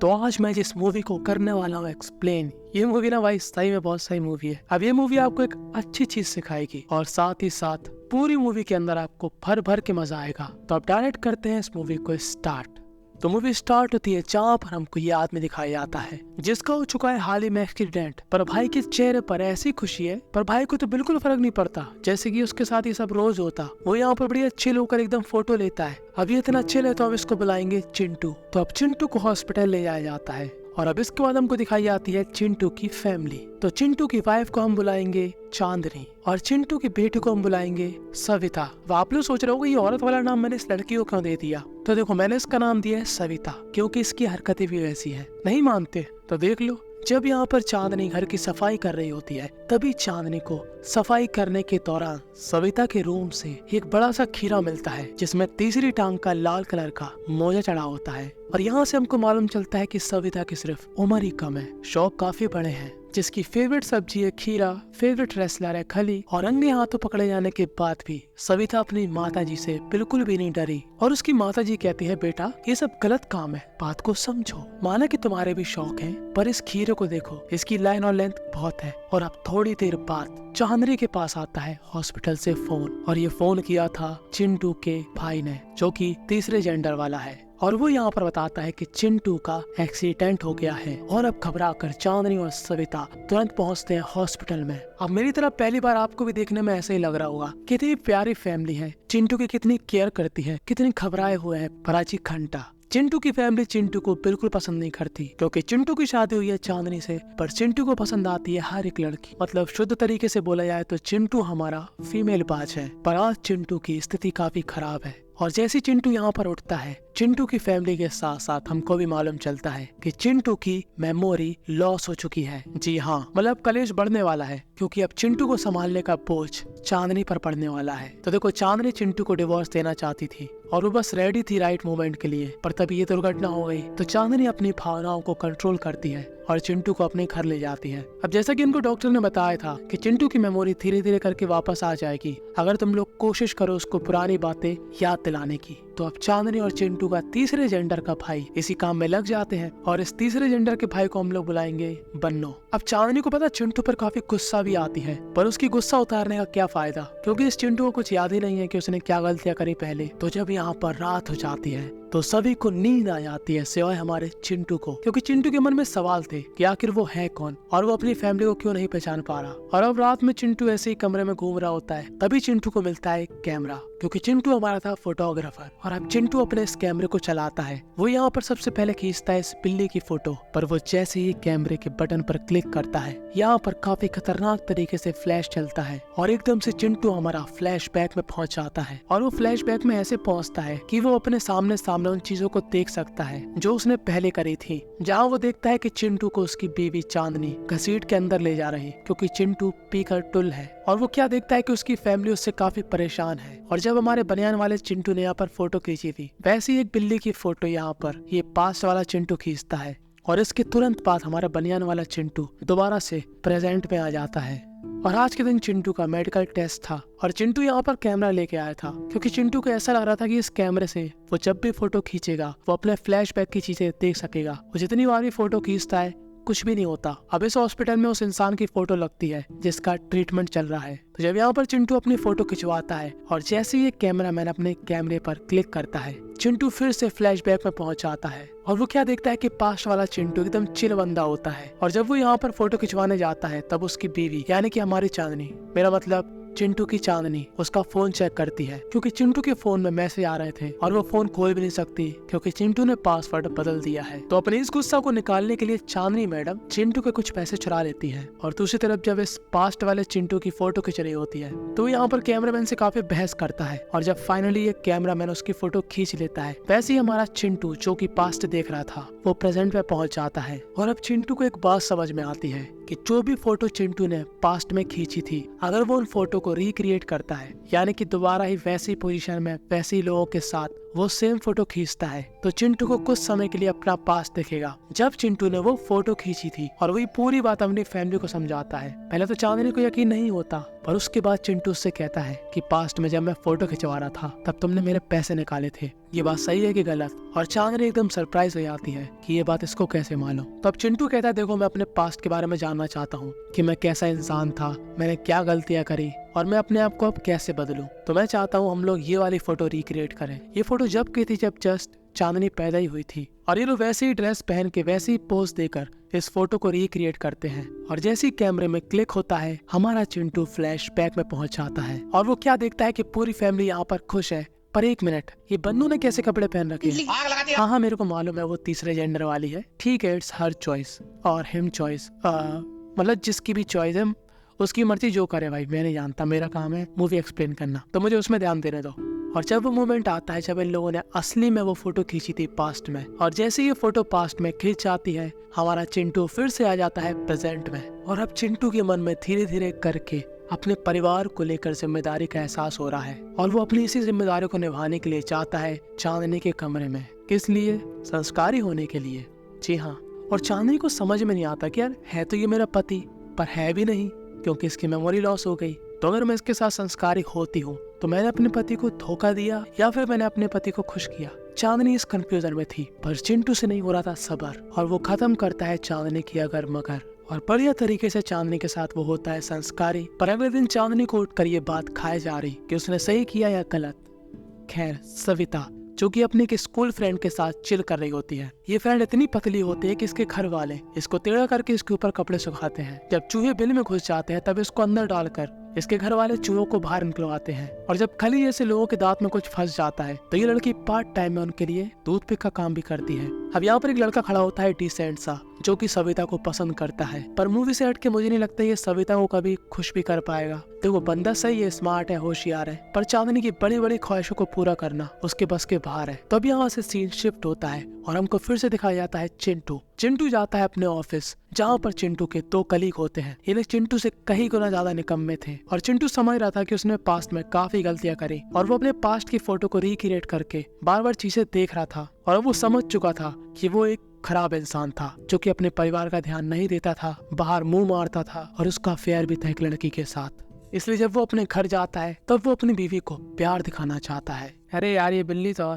तो आज मैं जिस मूवी को करने वाला हूँ एक्सप्लेन, ये मूवी ना भाई सही में बहुत सही मूवी है। अब ये मूवी आपको एक अच्छी चीज सिखाएगी और साथ ही साथ पूरी मूवी के अंदर आपको भर भर के मजा आएगा। तो अब डायरेक्ट करते हैं इस मूवी को स्टार्ट। तो मूवी स्टार्ट होती है जहाँ पर हमको ये आदमी दिखाया जाता है जिसका हो चुका है हाल ही में एक्सीडेंट, पर भाई के चेहरे पर ऐसी खुशी है, पर भाई को तो बिल्कुल फर्क नहीं पड़ता, जैसे कि उसके साथ ये सब रोज होता। वो यहाँ पर बड़ी अच्छे होकर एकदम फोटो लेता है। अब ये इतना अच्छे ले तो अब इसको बुलाएंगे चिंटू। तो अब चिंटू को हॉस्पिटल ले जाया जाता है और अब इसके बाद हमको दिखाई जाती है चिंटू की फैमिली। तो चिंटू की वाइफ को हम बुलाएंगे चांदनी और चिंटू की बेटी को हम बुलाएंगे सविता। अब आप लोग सोच रहे हो ये औरत वाला नाम मैंने इस लड़की को क्यों दे दिया? तो देखो मैंने इसका नाम दिया है सविता क्योंकि इसकी हरकतें भी वैसी है। नहीं मानते तो देख लो। जब यहाँ पर चांदनी घर की सफाई कर रही होती है तभी चांदनी को सफाई करने के दौरान सविता के रूम से एक बड़ा सा खीरा मिलता है जिसमें तीसरी टांग का लाल कलर का मोजा चढ़ा होता है। और यहाँ से हमको मालूम चलता है कि सविता की सिर्फ उम्र ही कम है, शौक काफी बड़े हैं। जिसकी फेवरेट सब्जी है खीरा, फेवरेट रेसलर है खली। और अन्य हाथों पकड़े जाने के बाद भी सविता अपनी माताजी से बिल्कुल भी नहीं डरी और उसकी माताजी कहती है बेटा ये सब गलत काम है, बात को समझो। माना कि तुम्हारे भी शौक हैं, पर इस खीरे को देखो, इसकी लाइन और लेंथ बहुत है। और अब थोड़ी देर बाद चांदनी के पास आता है हॉस्पिटल से फोन, और ये फोन किया था चिंटू के भाई ने जो कि तीसरे जेंडर वाला है। और वो यहाँ पर बताता है कि चिंटू का एक्सीडेंट हो गया है। और अब घबराकर चांदनी और सविता तुरंत पहुँचते हैं हॉस्पिटल में। अब मेरी तरह पहली बार आपको भी देखने में ऐसे ही लग रहा होगा, कितनी प्यारी फैमिली है, चिंटू की कितनी केयर करती है, कितने घबराए हुए हैं प्राची खंटा। चिंटू की फैमिली चिंटू को बिल्कुल पसंद नहीं करती क्योंकि चिंटू की शादी हुई है चांदनी से, पर चिंटू को पसंद आती है हर एक लड़की। मतलब शुद्ध तरीके से बोला जाए तो चिंटू हमारा फीमेल बाज है। पर आज चिंटू की स्थिति काफी खराब है और जैसे चिंटू यहाँ पर उठता है, चिंटू की फैमिली के साथ साथ हमको भी मालूम चलता है कि चिंटू की मेमोरी लॉस हो चुकी है। जी हाँ, मतलब कलेश बढ़ने वाला है क्योंकि अब चिंटू को संभालने का बोझ चांदनी पर पड़ने वाला है। तो देखो चांदनी चिंटू को डिवोर्स देना चाहती थी और वो बस रेडी थी राइट मूवमेंट के लिए, पर तभी ये दुर्घटना हो गई। तो चांदनी अपनी भावनाओं को कंट्रोल करती है और चिंटू को अपने घर ले जाती है। अब जैसा कि इनको डॉक्टर ने बताया था कि चिंटू की मेमोरी धीरे धीरे करके वापस आ जाएगी अगर तुम लोग कोशिश करो उसको पुरानी बातें याद दिलाने की। तो अब चांदनी और चिंटू का तीसरे जेंडर का भाई इसी काम में लग जाते हैं और इस तीसरे जेंडर के भाई को हम लोग बुलाएंगे बन्नो। अब चांदनी को पता चिंटू पर काफी गुस्सा भी आती है, पर उसकी गुस्सा उतारने का क्या फायदा क्योंकि इस चिंटू को कुछ याद ही नहीं है कि उसने क्या गलतियां करी पहले। तो जब यहाँ पर रात हो जाती है तो सभी को नींद आ जाती है सिवाय हमारे चिंटू को, क्योंकि चिंटू के मन में सवाल थे कि आखिर वो है कौन और वो अपनी फैमिली को क्यों नहीं पहचान पा रहा। और अब रात में चिंटू ऐसे ही कमरे में घूम रहा होता है, तभी चिंटू को मिलता है कैमरा क्योंकि चिंटू हमारा था फोटोग्राफर। और अब चिंटू अपने इस कैमरे को चलाता है। वो यहाँ पर सबसे पहले खींचता है इस बिल्ली की फोटो, पर वो जैसे ही कैमरे के बटन पर क्लिक करता है यहाँ पर काफी खतरनाक तरीके से फ्लैश चलता है और एकदम से चिंटू हमारा फ्लैशबैक में पहुंच जाता है। और वो फ्लैशबैक में ऐसे पहुंचता है कि वो अपने सामने उन चीजों को देख सकता है जो उसने पहले करी थी। जहाँ वो देखता है कि चिंटू को उसकी बीवी चांदनी घसीट के अंदर ले जा रही क्योंकि चिंटू पीकर टुल है। और वो क्या देखता है कि उसकी फैमिली उससे काफी परेशान है। और जब हमारे बनियान वाले चिंटू ने यहाँ पर फोटो खींची थी वैसी एक बिल्ली की फोटो यहाँ पर ये पास्ट वाला चिंटू खींचता है और इसके तुरंत बाद हमारा बनियान वाला चिंटू दोबारा से प्रेजेंट में आ जाता है। और आज के दिन चिंटू का मेडिकल टेस्ट था और चिंटू यहाँ पर कैमरा लेके आया था क्योंकि चिंटू को ऐसा लग रहा था कि इस कैमरे से वो जब भी फोटो खींचेगा वो अपने फ्लैशबैक की चीजें देख सकेगा। वो जितनी बार भी फोटो खींचता है कुछ भी नहीं होता। अब इस हॉस्पिटल में उस इंसान की फोटो लगती है जिसका ट्रीटमेंट चल रहा है। तो जब यहाँ पर चिंटू अपनी फोटो खिंचवाता है और जैसे ही कैमरामैन अपने कैमरे पर क्लिक करता है चिंटू फिर से फ्लैशबैक में पहुंच जाता है और वो क्या देखता है कि पास्ट वाला चिंटू एकदम चिल बंदा होता है। और जब वो यहाँ पर फोटो खिंचवाने जाता है तब उसकी बीवी यानी कि हमारी चांदनी, मेरा मतलब चिंटू की चांदनी, उसका फोन चेक करती है क्योंकि चिंटू के फोन में मैसेज आ रहे थे और वो फोन खोल भी नहीं सकती क्योंकि चिंटू ने पासवर्ड बदल दिया है। तो अपने इस गुस्सा को निकालने के लिए चांदनी मैडम चिंटू के कुछ पैसे चुरा लेती है। और दूसरी तरफ जब इस पास्ट वाले चिंटू की फोटो खिंच रही होती है तो यहाँ पर कैमरामैन से काफी बहस करता है और जब फाइनली ये कैमरामैन उसकी फोटो खींच लेता है वैसे ही हमारा चिंटू जो कि पास्ट देख रहा था वो प्रेजेंट में पहुंच जाता है। और अब चिंटू को एक बात समझ में आती है कि जो भी फोटो चिंटू ने पास्ट में खींची थी अगर वो उन फोटो को रिक्रिएट करता है यानी कि दोबारा ही वैसी पोजीशन में वैसे ही लोगों के साथ वो सेम फोटो खींचता है तो चिंटू को कुछ समय के लिए अपना पास्ट दिखेगा जब चिंटू ने वो फोटो खींची थी, और वही पूरी बात अपनी फैमिली को समझाता है। पहले तो चांदनी को यकीन नहीं होता, पर उसके बाद चिंटू उससे कहता है कि पास्ट में जब मैं फोटो खिंचवा रहा था तब तुमने मेरे पैसे निकाले थे, ये बात सही है कि गलत? और चांदनी एकदम सरप्राइज हो जाती है कि ये बात इसको कैसे मालूम। तो अब चिंटू कहता है देखो, मैं अपने पास्ट के बारे में जानना चाहता हूँ कि मैं कैसा इंसान था, मैंने क्या गलतियाँ करी और मैं अपने आप को अब कैसे बदलूं। तो मैं चाहता हूँ हम लोग ये वाली फोटो रिक्रिएट करें। ये फोटो जब की थी जब जस्ट चांदनी पैदा ही हुई थी, और ये लोग वैसे ही ड्रेस पहन के वैसे ही पोज देकर इस फोटो को रिक्रिएट करते हैं। और जैसे ही कैमरे में क्लिक होता है हमारा चिंटू फ्लैशबैक में पहुंच जाता है और वो क्या देखता है कि पूरी फैमिली यहाँ पर खुश है। पर एक मिनट, ये बन्नू ने कैसे कपड़े पहन रखे हैं? हाँ मेरे को मालूम है वो तीसरे जेंडर वाली है, ठीक है, इट्स हर चॉइस और हिम चॉइस, मतलब जिसकी भी चॉइस है उसकी मर्जी, जो करे भाई, मैं नहीं जानता, मेरा काम है मूवी एक्सप्लेन करना, तो मुझे उसमें ध्यान देने दो। और जब वो मोमेंट आता है जब इन लोगों ने असली में वो फोटो खींची थी पास्ट में, और जैसे ये फोटो पास्ट में खींच जाती है हमारा चिंटू फिर से आ जाता है प्रेजेंट में। और अब चिंटू के मन में धीरे धीरे करके अपने परिवार को लेकर जिम्मेदारी का एहसास हो रहा है, और वो अपनी इसी जिम्मेदारी को निभाने के लिए चाहता है चांदनी के कमरे में। किस लिए? संस्कारी होने के लिए। जी हाँ। और चांदनी को समझ में नहीं आता कि यार है तो ये मेरा पति, पर है भी नहीं क्योंकि इसकी मेमोरी लॉस हो गई। तो अगर मैं इसके साथ संस्कारी होती हूँ तो मैंने अपने पति को धोखा दिया या फिर मैंने अपने पति को खुश किया। चांदनी इस कंफ्यूजन में थी, पर चिंटू से नहीं हो रहा था सबर, और वो खत्म करता है चांदनी की अगर मगर, और बढ़िया तरीके से चांदनी के साथ वो होता है संस्कारी। पर अगले दिन चांदनी को उठकर ये बात खाए जा रही कि उसने सही किया या गलत। खैर, सविता जो कि अपने के स्कूल फ्रेंड के साथ चिल कर रही होती है। ये फ्रेंड इतनी पतली होती है कि इसके घर वाले इसको टेढ़ा करके इसके ऊपर कपड़े सुखाते हैं। जब चूहे बिल में घुस जाते हैं तब इसको अंदर डालकर इसके घर वाले चूहों को बाहर निकलवाते हैं। और जब खली जैसे लोगों के दांत में कुछ फंस जाता है तो ये लड़की पार्ट टाइम में उनके लिए टूथपिक का काम भी करती है। अब यहाँ पर एक लड़का खड़ा होता है डिसेंट सा, जो कि सविता को पसंद करता है, पर मूवी से हट के मुझे नहीं लगता ये सविता को कभी खुश भी कर पाएगा। देखो बंदा सही है, स्मार्ट है, होशियार है, पर चांदनी की बड़ी बड़ी ख्वाहिशों को पूरा करना उसके बस के बाहर है। तब यहाँ से सीन शिफ्ट होता है और हमको फिर से दिखाया जाता है चिंटू। चिंटू जाता है अपने ऑफिस, जहाँ पर चिंटू के 2 कलीग होते हैं। ये लोग चिंटू से कहीं गुना ज्यादा निकम्मे थे, और चिंटू समझ रहा था कि उसने पास्ट में काफी गलतियां करी, और वो अपने पास्ट की फोटो को रिक्रिएट करके बार बार चीजें देख रहा था। और वो समझ चुका था कि वो एक खराब इंसान था जो कि अपने परिवार का ध्यान नहीं देता था, बाहर मुंह मारता था, और उसका अफेयर भी था एक लड़की के साथ। इसलिए जब वो अपने घर जाता है तब वो अपनी बीवी को प्यार दिखाना चाहता है। अरे यार ये बिल्ली तो,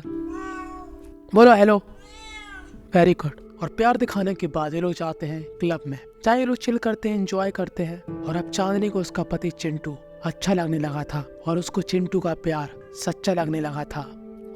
बोलो हेलो, वेरी गुड। और प्यार दिखाने के बाद ये लोग जाते हैं क्लब में, जहाँ ये लोग चिल करते हैं, एंजॉय करते हैं। और अब चांदनी को उसका पति चिंटू अच्छा लगने लगा था, और उसको चिंटू का प्यार सच्चा लगने लगा था।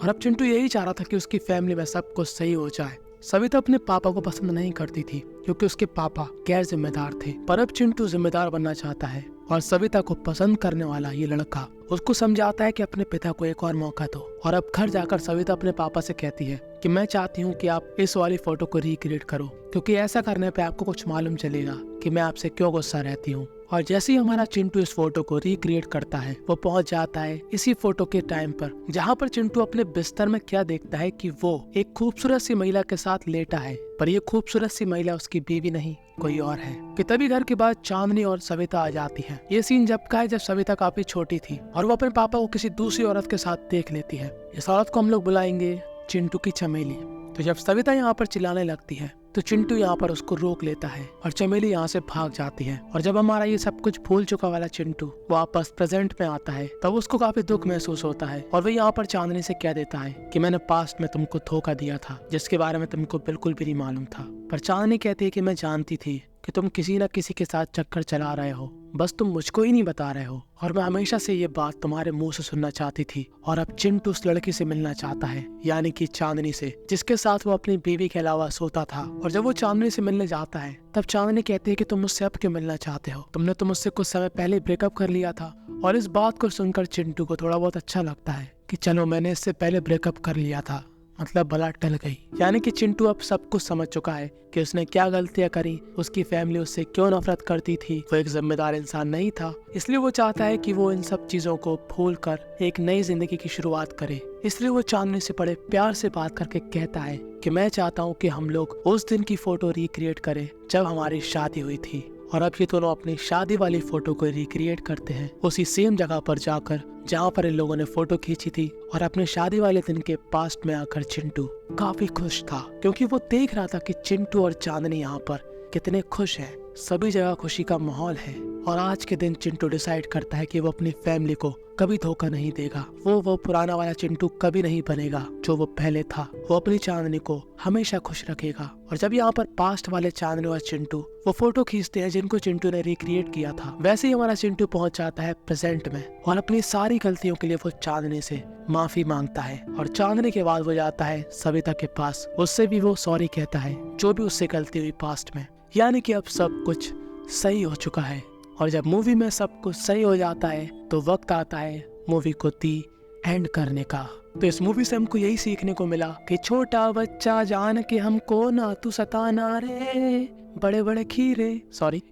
और अब चिंटू यही चाह रहा था कि उसकी फैमिली में सब कुछ सही हो जाए। सविता अपने पापा को पसंद नहीं करती थी क्योंकि उसके पापा गैर जिम्मेदार थे, पर अब चिंटू जिम्मेदार बनना चाहता है। और सविता को पसंद करने वाला ये लड़का उसको समझाता है कि अपने पिता को एक और मौका दो। और अब घर जाकर सविता अपने पापा से कहती है कि मैं चाहती हूँ कि आप इस वाली फोटो को रिक्रिएट करो, क्योंकि ऐसा करने पे आपको कुछ मालूम चलेगा कि मैं आपसे क्यों गुस्सा रहती हूँ। और जैसे ही हमारा चिंटू इस फोटो को रिक्रिएट करता है वो पहुंच जाता है इसी फोटो के टाइम पर, जहाँ पर चिंटू अपने बिस्तर में क्या देखता है कि वो एक खूबसूरत सी महिला के साथ लेटा है, पर ये खूबसूरत सी महिला उसकी बीवी नहीं कोई और है। कि तभी घर के बाद चांदनी और सविता आ जाती है। ये सीन जब का है जब सविता काफी छोटी थी और वो अपने पापा को किसी दूसरी औरत के साथ देख लेती है। इस औरत को हम लोग बुलाएंगे चिंटू की चमेली। तो जब सविता यहाँ पर चिल्लाने लगती है तो चिंटू यहाँ पर उसको रोक लेता है और चमेली यहाँ से भाग जाती है। और जब हमारा ये सब कुछ भूल चुका वाला चिंटू वापस प्रेजेंट में आता है तब उसको काफी दुख महसूस होता है, और वो यहाँ पर चांदनी से कह देता है कि मैंने पास्ट में तुमको धोखा दिया था जिसके बारे में तुमको बिल्कुल भी नहीं मालूम था। पर चांदनी कहती है कि मैं जानती थी कि तुम किसी न किसी के साथ चक्कर चला रहे हो, बस तुम मुझको ही नहीं बता रहे हो, और मैं हमेशा से ये बात तुम्हारे मुंह से सुनना चाहती थी। और अब चिंटू उस लड़की से मिलना चाहता है, यानी कि चांदनी से, जिसके साथ वो अपनी बीवी के अलावा सोता था। और जब वो चांदनी से मिलने जाता है तब चांदनी कहती है कि तुम मुझसे अब क्यों मिलना चाहते हो, तुमने तो मुझसे कुछ समय पहले ब्रेकअप कर लिया था। और इस बात को सुनकर चिंटू को थोड़ा बहुत अच्छा लगता है कि चलो मैंने इससे पहले ब्रेकअप कर लिया था, मतलब बला टल गई। यानी कि चिंटू अब सब कुछ समझ चुका है कि उसने क्या गलतियां करी, उसकी फैमिली उससे क्यों नफरत करती थी, वो एक जिम्मेदार इंसान नहीं था। इसलिए वो चाहता है कि वो इन सब चीजों को भूल कर एक नई जिंदगी की शुरुआत करे। इसलिए वो चांदनी से बड़े प्यार से बात करके कहता है कि मैं चाहता हूँ कि हम लोग उस दिन की फोटो रिक्रिएट करें जब हमारी शादी हुई थी। और अब ये दोनों अपनी शादी वाली फोटो को रिक्रिएट करते हैं उसी सेम जगह पर जाकर जहाँ पर इन लोगों ने फोटो खींची थी। और अपने शादी वाले दिन के पास्ट में आकर चिंटू काफी खुश था, क्योंकि वो देख रहा था कि चिंटू और चांदनी यहाँ पर कितने खुश हैं। सभी जगह खुशी का माहौल है। और आज के दिन चिंटू डिसाइड करता है कि वो अपनी फैमिली को कभी धोखा नहीं देगा। वो पुराना वाला चिंटू कभी नहीं बनेगा जो वो पहले था। वो अपनी चांदनी को हमेशा खुश रखेगा। और जब यहाँ पर पास्ट वाले चांदनी और चिंटू वो फोटो खींचते हैं जिनको चिंटू ने रिक्रिएट किया था, वैसे ही हमारा चिंटू पहुंच जाता है प्रेजेंट में और अपनी सारी गलतियों के लिए वो चांदनी से माफी मांगता है। और चांदनी के बाद वो जाता है सविता के पास, उससे भी वो सॉरी कहता है जो भी उससे गलती हुई पास्ट में। यानी कि अब सब कुछ सही हो चुका है। और जब मूवी में सब कुछ सही हो जाता है तो वक्त आता है मूवी को दी एंड करने का। तो इस मूवी से हमको यही सीखने को मिला कि छोटा बच्चा जान के हमको ना तू सताना रे बड़े बड़े खीरे।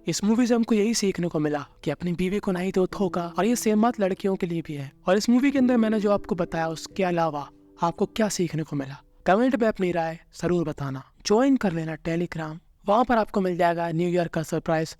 इस मूवी से हमको यही सीखने को मिला कि अपनी बीवी को नहीं तो धोखा। और ये सेम बात लड़कियों के लिए भी है। और इस मूवी के अंदर मैंने जो आपको बताया उसके अलावा आपको क्या सीखने को मिला, कमेंट में अपनी राय जरूर बताना। ज्वाइन कर लेना टेलीग्राम, वहाँ पर आपको मिल जाएगा न्यू ईयर का सरप्राइज